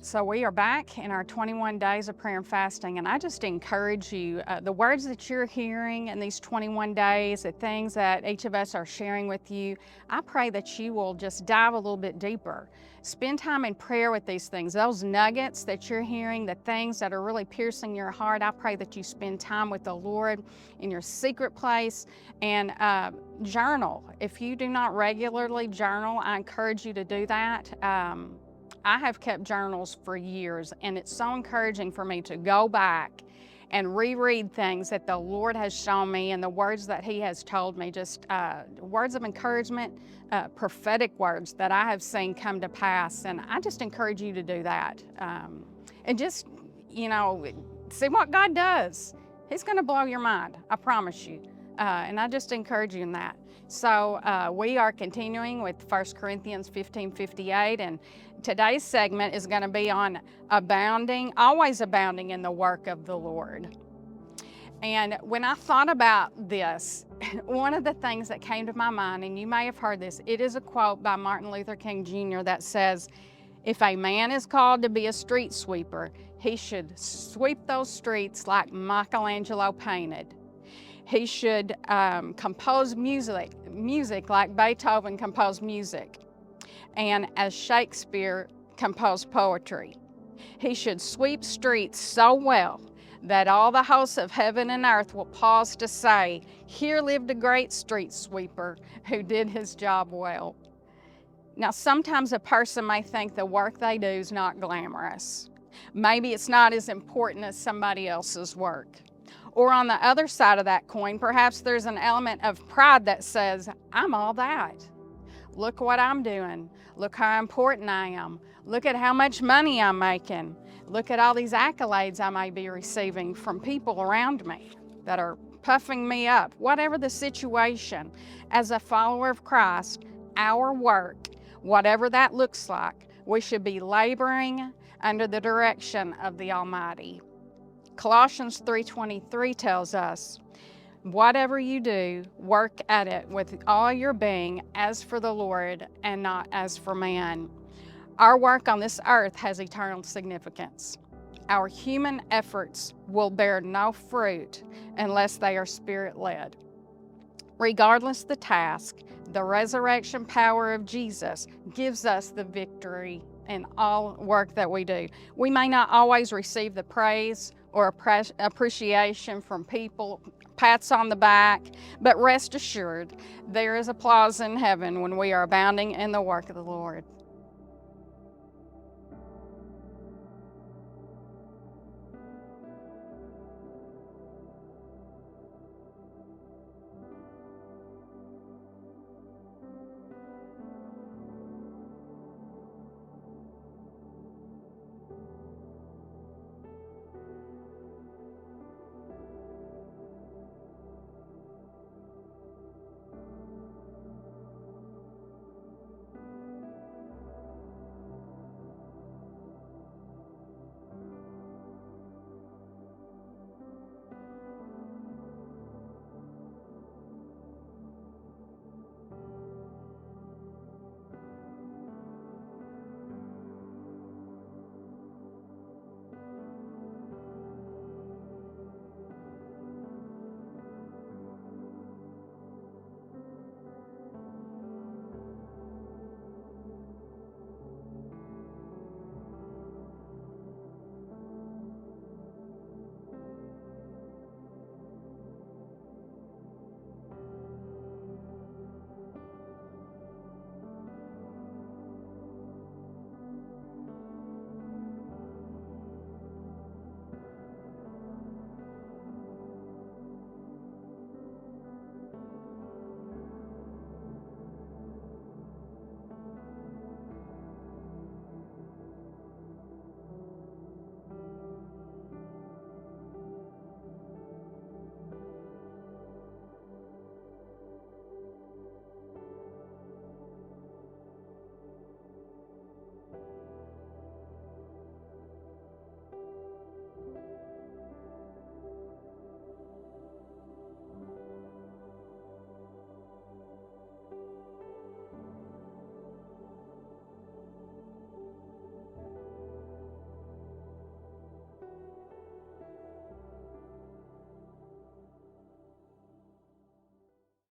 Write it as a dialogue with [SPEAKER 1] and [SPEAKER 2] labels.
[SPEAKER 1] So we are back in our 21 days of prayer and fasting, and I just encourage you, the words that you're hearing in these 21 days, the things that each of us are sharing with you, I pray that you will just dive a little bit deeper. Spend time in prayer with these things. Those nuggets that you're hearing, the things that are really piercing your heart, I pray that you spend time with the Lord in your secret place and journal. If you do not regularly journal, I encourage you to do that. I have kept journals for years, and it's so encouraging for me to go back and reread things that the Lord has shown me and the words that He has told me, just words of encouragement, prophetic words that I have seen come to pass. And I just encourage you to do that. And just, see what God does. He's going to blow your mind, I promise you. And I just encourage you in that. So we are continuing with 1 Corinthians 15:58, and today's segment is going to be on abounding, always abounding in the work of the Lord. And when I thought about this, one of the things that came to my mind, and you may have heard this, it is a quote by Martin Luther King Jr. that says, "If a man is called to be a street sweeper, he should sweep those streets like Michelangelo painted. He should compose music like Beethoven composed music, and as Shakespeare composed poetry. He should sweep streets so well that all the hosts of heaven and earth will pause to say, 'Here lived a great street sweeper who did his job well.'" Now, sometimes a person may think the work they do is not glamorous. Maybe it's not as important as somebody else's work. Or on the other side of that coin, perhaps there's an element of pride that says, "I'm all that. Look what I'm doing. Look how important I am. Look at how much money I'm making. Look at all these accolades I may be receiving from people around me that are puffing me up." Whatever the situation, as a follower of Christ, our work, whatever that looks like, we should be laboring under the direction of the Almighty. Colossians 3:23 tells us, "Whatever you do, work at it with all your being as for the Lord and not as for man." Our work on this earth has eternal significance. Our human efforts will bear no fruit unless they are Spirit-led. Regardless the task, the resurrection power of Jesus gives us the victory in all work that we do. We may not always receive the praise or appreciation from people, pats on the back, but rest assured, there is applause in heaven when we are abounding in the work of the Lord.